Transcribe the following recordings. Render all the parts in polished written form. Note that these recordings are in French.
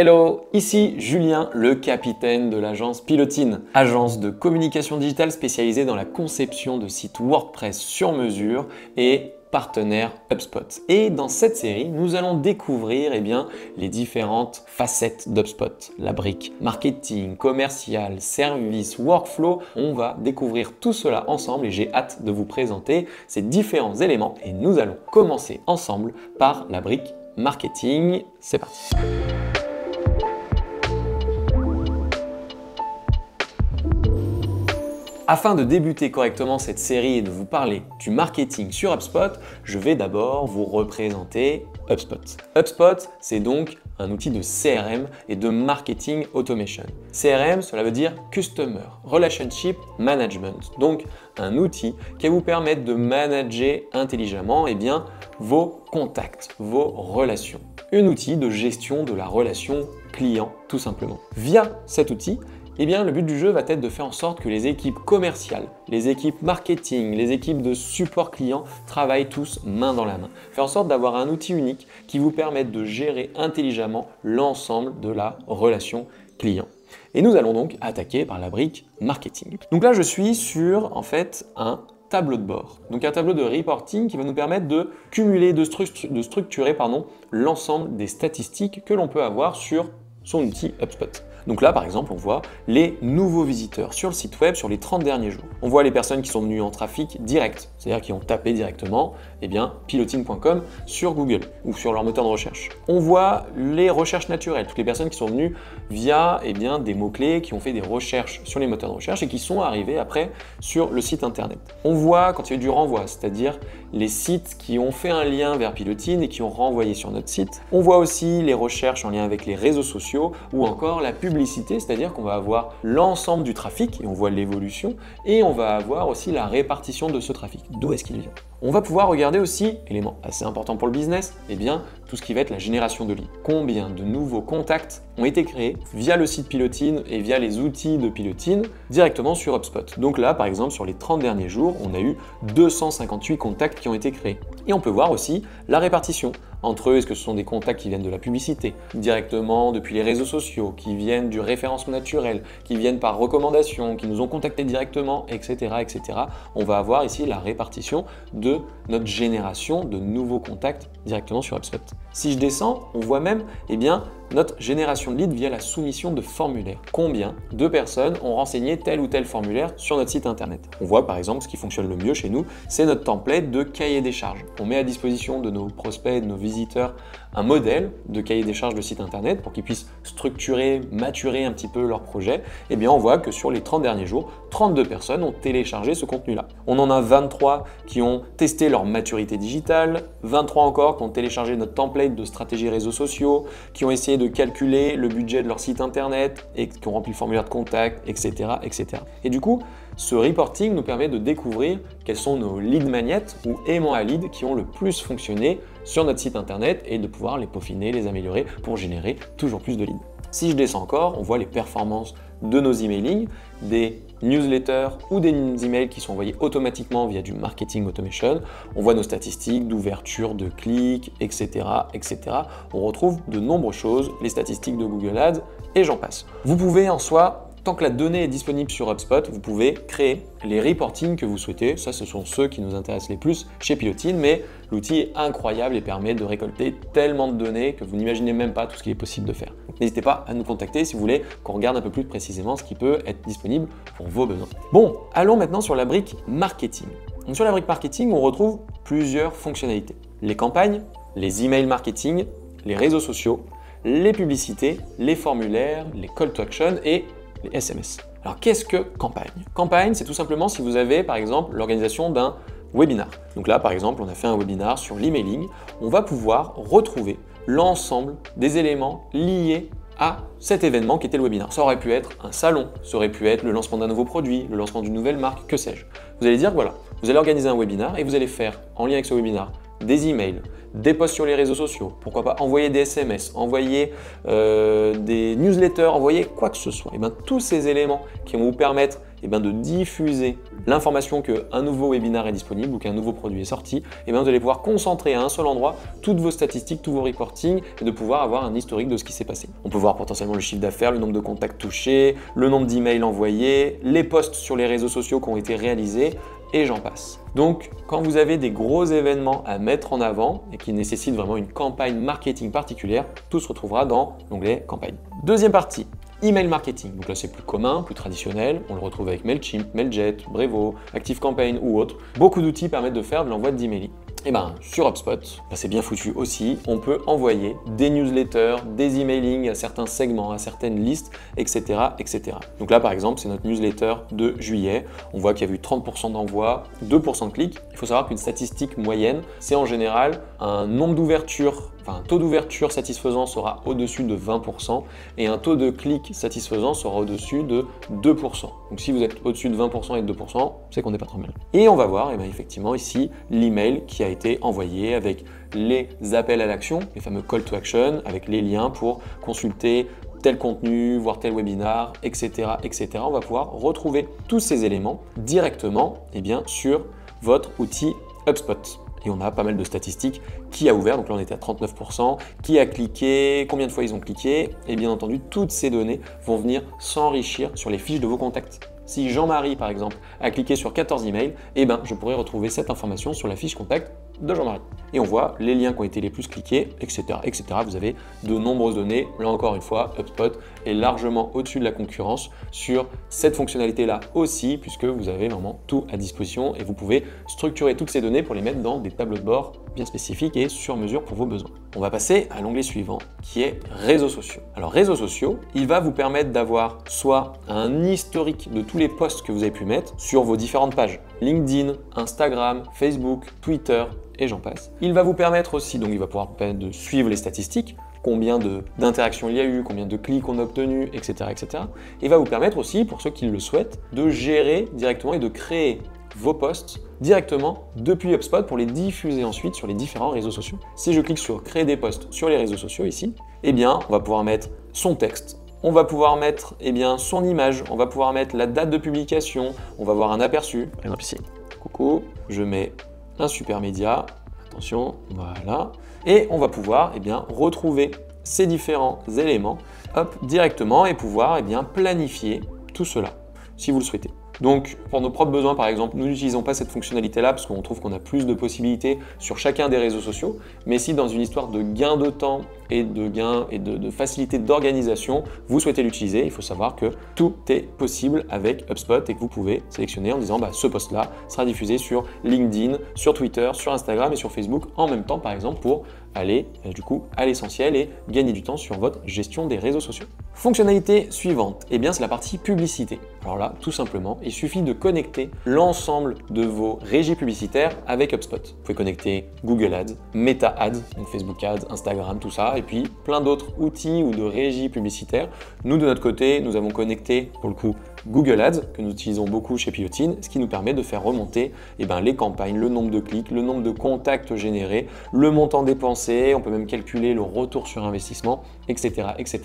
Hello, ici Julien, le capitaine de l'agence Pilotine, agence de communication digitale spécialisée dans la conception de sites WordPress sur mesure et partenaire HubSpot. Et dans cette série, nous allons découvrir les différentes facettes d'HubSpot. La brique marketing, commercial, service, workflow. On va découvrir tout cela ensemble et j'ai hâte de vous présenter ces différents éléments. Et nous allons commencer ensemble par la brique marketing. C'est parti. Afin de débuter correctement cette série et de vous parler du marketing sur HubSpot, je vais d'abord vous représenter HubSpot. HubSpot, c'est donc un outil de CRM et de marketing automation. CRM, cela veut dire Customer Relationship Management. Donc, un outil qui va vous permettre de manager intelligemment vos contacts, vos relations. Un outil de gestion de la relation client, tout simplement. Via cet outil, le but du jeu va être de faire en sorte que les équipes commerciales, les équipes marketing, les équipes de support client travaillent tous main dans la main. Faire en sorte d'avoir un outil unique qui vous permette de gérer intelligemment l'ensemble de la relation client. Et nous allons donc attaquer par la brique marketing. Donc là, je suis sur un tableau de bord. Donc un tableau de reporting qui va nous permettre de cumuler, de structurer l'ensemble des statistiques que l'on peut avoir sur son outil HubSpot. Donc là, par exemple, on voit les nouveaux visiteurs sur le site web sur les 30 derniers jours. On voit les personnes qui sont venues en trafic direct, c'est-à-dire qui ont tapé directement pilotine.com sur Google ou sur leur moteur de recherche. On voit les recherches naturelles, toutes les personnes qui sont venues via des mots-clés, qui ont fait des recherches sur les moteurs de recherche et qui sont arrivées après sur le site internet. On voit quand il y a eu du renvoi, c'est-à-dire les sites qui ont fait un lien vers Pilotine et qui ont renvoyé sur notre site. On voit aussi les recherches en lien avec les réseaux sociaux ou encore la publicité, c'est-à-dire qu'on va avoir l'ensemble du trafic et on voit l'évolution et on va avoir aussi la répartition de ce trafic. D'où est-ce qu'il vient? On va pouvoir regarder aussi, élément assez important pour le business, tout ce qui va être la génération de leads. Combien de nouveaux contacts ont été créés via le site Pilotine et via les outils de Pilotine directement sur HubSpot. Donc là, par exemple, sur les 30 derniers jours, on a eu 258 contacts qui ont été créés. Et on peut voir aussi la répartition entre eux. Est-ce que ce sont des contacts qui viennent de la publicité, directement depuis les réseaux sociaux, qui viennent du référencement naturel, qui viennent par recommandation, qui nous ont contactés directement, etc., etc. On va avoir ici la répartition de notre génération de nouveaux contacts directement sur HubSpot. Si je descends, on voit même notre génération de leads via la soumission de formulaires. Combien de personnes ont renseigné tel ou tel formulaire sur notre site internet? On voit par exemple ce qui fonctionne le mieux chez nous, c'est notre template de cahier des charges. On met à disposition de nos prospects, de nos visiteurs, un modèle de cahier des charges de site internet pour qu'ils puissent structurer, maturer un petit peu leur projet. On voit que sur les 30 derniers jours, 32 personnes ont téléchargé ce contenu-là. On en a 23 qui ont testé leur maturité digitale, 23 encore qui ont téléchargé notre template de stratégie réseaux sociaux, qui ont essayé de calculer le budget de leur site internet et qui ont rempli le formulaire de contact, etc., etc. Et du coup, ce reporting nous permet de découvrir quels sont nos lead magnets ou aimants à lead qui ont le plus fonctionné sur notre site internet et de pouvoir les peaufiner, les améliorer pour générer toujours plus de leads. Si je descends encore, on voit les performances de nos emailing, des newsletters ou des emails qui sont envoyés automatiquement via du marketing automation. On voit nos statistiques d'ouverture, de clics, etc., etc. On retrouve de nombreuses choses, les statistiques de Google Ads et j'en passe. Vous pouvez en soi, tant que la donnée est disponible sur HubSpot, vous pouvez créer les reportings que vous souhaitez. Ça, ce sont ceux qui nous intéressent les plus chez Pilotine, mais l'outil est incroyable et permet de récolter tellement de données que vous n'imaginez même pas tout ce qu'il est possible de faire. N'hésitez pas à nous contacter si vous voulez qu'on regarde un peu plus précisément ce qui peut être disponible pour vos besoins. Bon, allons maintenant sur la brique marketing. Donc, sur la brique marketing, on retrouve plusieurs fonctionnalités. Les campagnes, les emails marketing, les réseaux sociaux, les publicités, les formulaires, les call to action et les SMS. Alors qu'est-ce que campagne? Campagne, c'est tout simplement si vous avez par exemple l'organisation d'un webinar. Donc là par exemple, on a fait un webinar sur l'emailing. On va pouvoir retrouver l'ensemble des éléments liés à cet événement qui était le webinaire. Ça aurait pu être un salon, ça aurait pu être le lancement d'un nouveau produit, le lancement d'une nouvelle marque, que sais-je. Vous allez dire voilà, vous allez organiser un webinar et vous allez faire en lien avec ce webinar des emails, des posts sur les réseaux sociaux, pourquoi pas envoyer des SMS, envoyer des newsletters, envoyer quoi que ce soit. Et tous ces éléments qui vont vous permettre de diffuser l'information qu'un nouveau webinaire est disponible ou qu'un nouveau produit est sorti, vous allez pouvoir concentrer à un seul endroit toutes vos statistiques, tous vos reportings et de pouvoir avoir un historique de ce qui s'est passé. On peut voir potentiellement le chiffre d'affaires, le nombre de contacts touchés, le nombre d'emails envoyés, les posts sur les réseaux sociaux qui ont été réalisés, et j'en passe. Donc, quand vous avez des gros événements à mettre en avant et qui nécessitent vraiment une campagne marketing particulière, tout se retrouvera dans l'onglet campagne. Deuxième partie, email marketing. Donc là, c'est plus commun, plus traditionnel. On le retrouve avec Mailchimp, Mailjet, Brevo, ActiveCampaign ou autres. Beaucoup d'outils permettent de faire de l'envoi d'emailing. Et sur HubSpot, c'est bien foutu aussi. On peut envoyer des newsletters, des emailings à certains segments, à certaines listes, etc., etc. Donc là, par exemple, c'est notre newsletter de juillet. On voit qu'il y a eu 30% d'envois, 2% de clics. Il faut savoir qu'une statistique moyenne, c'est en général un nombre d'ouvertures, un taux d'ouverture satisfaisant sera au-dessus de 20% et un taux de clic satisfaisant sera au-dessus de 2%. Donc si vous êtes au-dessus de 20% et de 2%, c'est qu'on n'est pas trop mal. Et on va voir effectivement ici l'email qui a été envoyé avec les appels à l'action, les fameux call to action, avec les liens pour consulter tel contenu, voir tel webinar, etc., etc. On va pouvoir retrouver tous ces éléments directement sur votre outil HubSpot. Et on a pas mal de statistiques, qui a ouvert, donc là on était à 39%, qui a cliqué, combien de fois ils ont cliqué, et bien entendu toutes ces données vont venir s'enrichir sur les fiches de vos contacts. Si Jean-Marie par exemple a cliqué sur 14 emails, je pourrais retrouver cette information sur la fiche contact de Jean-Marie. Et on voit les liens qui ont été les plus cliqués, etc., etc. Vous avez de nombreuses données. Là encore une fois, HubSpot est largement au-dessus de la concurrence sur cette fonctionnalité-là aussi, puisque vous avez vraiment tout à disposition et vous pouvez structurer toutes ces données pour les mettre dans des tableaux de bord bien spécifiques et sur mesure pour vos besoins. On va passer à l'onglet suivant qui est réseaux sociaux. Alors réseaux sociaux, il va vous permettre d'avoir soit un historique de tous les posts que vous avez pu mettre sur vos différentes pages, LinkedIn, Instagram, Facebook, Twitter, et j'en passe. Il va vous permettre aussi, donc il va pouvoir vous permettre de suivre les statistiques, combien d'interactions il y a eu, combien de clics on a obtenus, etc., etc. Et va vous permettre aussi, pour ceux qui le souhaitent, de gérer directement et de créer vos posts directement depuis HubSpot pour les diffuser ensuite sur les différents réseaux sociaux. Si je clique sur créer des posts sur les réseaux sociaux ici, on va pouvoir mettre son texte, on va pouvoir mettre son image, on va pouvoir mettre la date de publication, on va voir un aperçu, par exemple ici, coucou, je mets un super média, attention, voilà, et on va pouvoir retrouver ces différents éléments directement et pouvoir planifier tout cela, si vous le souhaitez. Donc, pour nos propres besoins, par exemple, nous n'utilisons pas cette fonctionnalité-là parce qu'on trouve qu'on a plus de possibilités sur chacun des réseaux sociaux. Mais si dans une histoire de gain de temps et de facilité d'organisation, vous souhaitez l'utiliser, il faut savoir que tout est possible avec HubSpot et que vous pouvez sélectionner en disant ce post-là sera diffusé sur LinkedIn, sur Twitter, sur Instagram et sur Facebook en même temps, par exemple, pour aller à l'essentiel et gagner du temps sur votre gestion des réseaux sociaux. Fonctionnalité suivante, c'est la partie publicité. Alors là, tout simplement, il suffit de connecter l'ensemble de vos régies publicitaires avec HubSpot. Vous pouvez connecter Google Ads, Meta Ads, donc Facebook Ads, Instagram, tout ça, et puis plein d'autres outils ou de régies publicitaires. Nous, de notre côté, nous avons connecté, pour le coup, Google Ads, que nous utilisons beaucoup chez Piotine, ce qui nous permet de faire remonter les campagnes, le nombre de clics, le nombre de contacts générés, le montant dépensé, on peut même calculer le retour sur investissement, etc., etc.,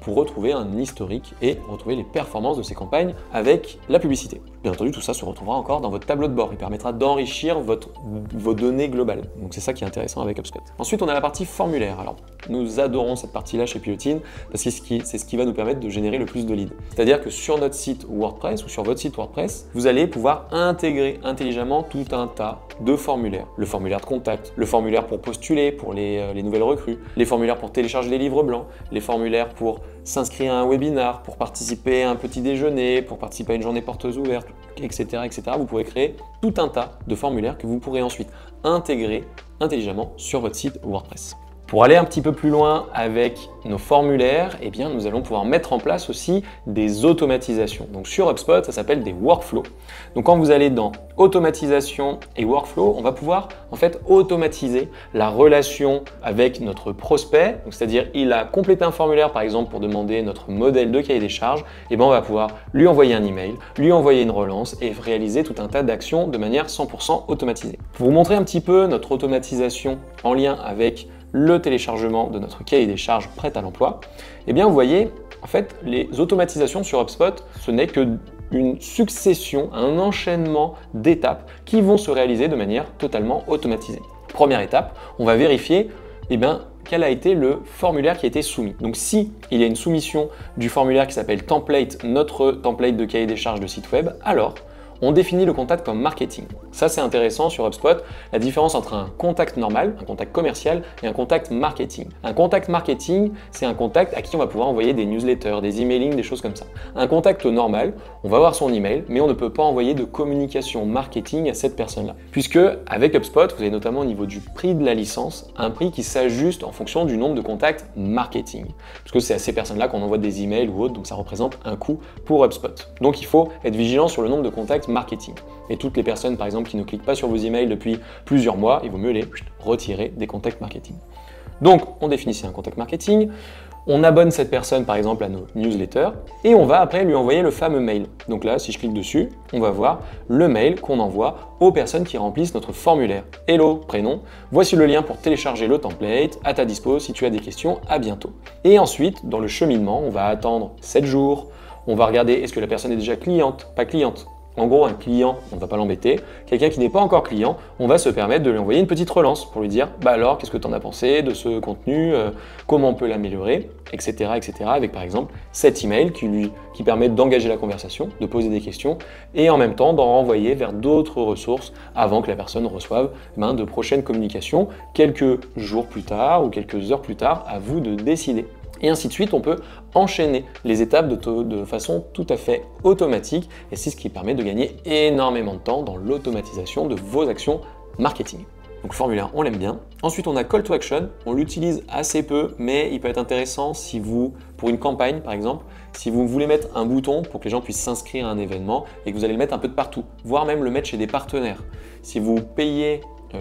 pour retrouver un historique et retrouver les performances de ces campagnes avec la publicité. Bien entendu, tout ça se retrouvera encore dans votre tableau de bord. Il permettra d'enrichir vos données globales. Donc c'est ça qui est intéressant avec HubSpot. Ensuite, on a la partie formulaire. Alors, nous adorons cette partie-là chez Piotine parce que c'est ce qui va nous permettre de générer le plus de leads. C'est-à-dire que sur notre site WordPress ou sur votre site WordPress, vous allez pouvoir intégrer intelligemment tout un tas de formulaires. Le formulaire de contact, le formulaire pour postuler pour les nouvelles recrues, les formulaires pour télécharger les livres blancs, les formulaires pour s'inscrire à un webinar, pour participer à un petit déjeuner, pour participer à une journée portes ouvertes, etc., etc. Vous pourrez créer tout un tas de formulaires que vous pourrez ensuite intégrer intelligemment sur votre site WordPress. Pour aller un petit peu plus loin avec nos formulaires, nous allons pouvoir mettre en place aussi des automatisations. Donc sur HubSpot, ça s'appelle des workflows. Donc quand vous allez dans automatisation et workflow, on va pouvoir en fait automatiser la relation avec notre prospect. C'est-à-dire il a complété un formulaire par exemple pour demander notre modèle de cahier des charges, on va pouvoir lui envoyer un email, lui envoyer une relance et réaliser tout un tas d'actions de manière 100% automatisée. Pour vous montrer un petit peu notre automatisation en lien avec le téléchargement de notre cahier des charges prêt à l'emploi, vous voyez, en fait, les automatisations sur HubSpot, ce n'est que une succession, un enchaînement d'étapes qui vont se réaliser de manière totalement automatisée. Première étape, on va vérifier quel a été le formulaire qui a été soumis. Donc si il y a une soumission du formulaire qui s'appelle template, notre template de cahier des charges de site web, alors on définit le contact comme marketing. Ça, c'est intéressant sur HubSpot, la différence entre un contact normal, un contact commercial et un contact marketing. Un contact marketing, c'est un contact à qui on va pouvoir envoyer des newsletters, des emailing, des choses comme ça. Un contact normal, on va avoir son email, mais on ne peut pas envoyer de communication marketing à cette personne-là. Puisque avec HubSpot, vous avez notamment au niveau du prix de la licence, un prix qui s'ajuste en fonction du nombre de contacts marketing. Parce que c'est à ces personnes-là qu'on envoie des emails ou autres, donc ça représente un coût pour HubSpot. Donc il faut être vigilant sur le nombre de contacts marketing. Et toutes les personnes, par exemple, qui ne cliquent pas sur vos emails depuis plusieurs mois, il vaut mieux les retirer des contacts marketing. Donc, on définit un contact marketing, on abonne cette personne, par exemple, à nos newsletters, et on va après lui envoyer le fameux mail. Donc là, si je clique dessus, on va voir le mail qu'on envoie aux personnes qui remplissent notre formulaire. Hello, prénom, voici le lien pour télécharger le template, à ta dispo si tu as des questions, à bientôt. Et ensuite, dans le cheminement, on va attendre 7 jours, on va regarder est-ce que la personne est déjà cliente, pas cliente. En gros, un client, on ne va pas l'embêter. Quelqu'un qui n'est pas encore client, on va se permettre de lui envoyer une petite relance pour lui dire « Bah alors, qu'est-ce que tu en as pensé de ce contenu comment on peut l'améliorer ?» etc. etc. avec par exemple cet email qui permet d'engager la conversation, de poser des questions et en même temps d'en renvoyer vers d'autres ressources avant que la personne reçoive de prochaines communications quelques jours plus tard ou quelques heures plus tard, à vous de décider. Et ainsi de suite, on peut enchaîner les étapes de façon tout à fait automatique et c'est ce qui permet de gagner énormément de temps dans l'automatisation de vos actions marketing. Donc le formulaire, on l'aime bien. Ensuite, on a Call to Action. On l'utilise assez peu, mais il peut être intéressant si vous, pour une campagne par exemple, si vous voulez mettre un bouton pour que les gens puissent s'inscrire à un événement et que vous allez le mettre un peu de partout, voire même le mettre chez des partenaires. Si vous payez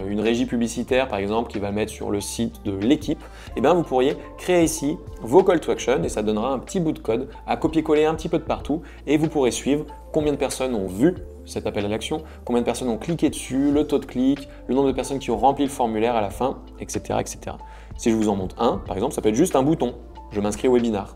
une régie publicitaire par exemple qui va le mettre sur le site de l'équipe, vous pourriez créer ici vos call to action et ça donnera un petit bout de code à copier-coller un petit peu de partout et vous pourrez suivre combien de personnes ont vu cet appel à l'action, combien de personnes ont cliqué dessus, le taux de clic, le nombre de personnes qui ont rempli le formulaire à la fin, etc. etc. Si je vous en montre un, par exemple, ça peut être juste un bouton, je m'inscris au webinar.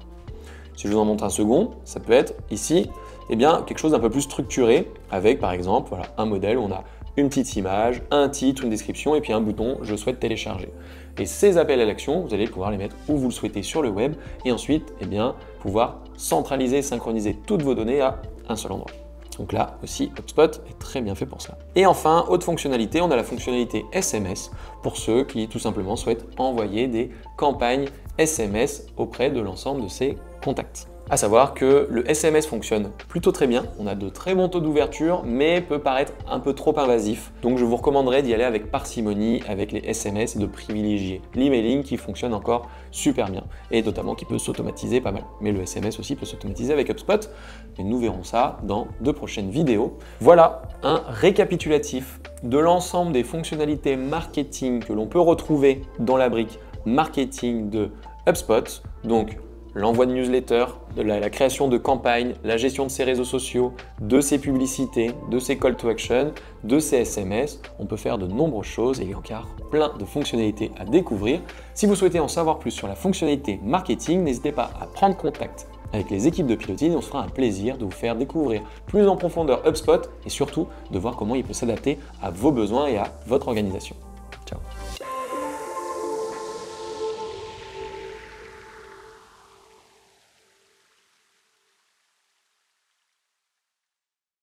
Si je vous en montre un second, ça peut être ici, quelque chose d'un peu plus structuré avec par exemple un modèle où on a une petite image, un titre, une description et puis un bouton « Je souhaite télécharger ». Et ces appels à l'action, vous allez pouvoir les mettre où vous le souhaitez sur le web et ensuite pouvoir centraliser et synchroniser toutes vos données à un seul endroit. Donc là aussi, HubSpot est très bien fait pour ça. Et enfin, autre fonctionnalité, on a la fonctionnalité SMS pour ceux qui tout simplement souhaitent envoyer des campagnes SMS auprès de l'ensemble de ses contacts. À savoir que le SMS fonctionne plutôt très bien, on a de très bons taux d'ouverture, mais peut paraître un peu trop invasif. Donc je vous recommanderais d'y aller avec parcimonie avec les SMS et de privilégier l'emailing qui fonctionne encore super bien et notamment qui peut s'automatiser pas mal. Mais le SMS aussi peut s'automatiser avec HubSpot et nous verrons ça dans de prochaines vidéos. Voilà un récapitulatif de l'ensemble des fonctionnalités marketing que l'on peut retrouver dans la brique marketing de HubSpot. Donc l'envoi de newsletters, la création de campagnes, la gestion de ses réseaux sociaux, de ses publicités, de ses call to action, de ses SMS. On peut faire de nombreuses choses et il y a encore plein de fonctionnalités à découvrir. Si vous souhaitez en savoir plus sur la fonctionnalité marketing, n'hésitez pas à prendre contact avec les équipes de Pilotine et on se fera un plaisir de vous faire découvrir plus en profondeur HubSpot et surtout de voir comment il peut s'adapter à vos besoins et à votre organisation. Ciao.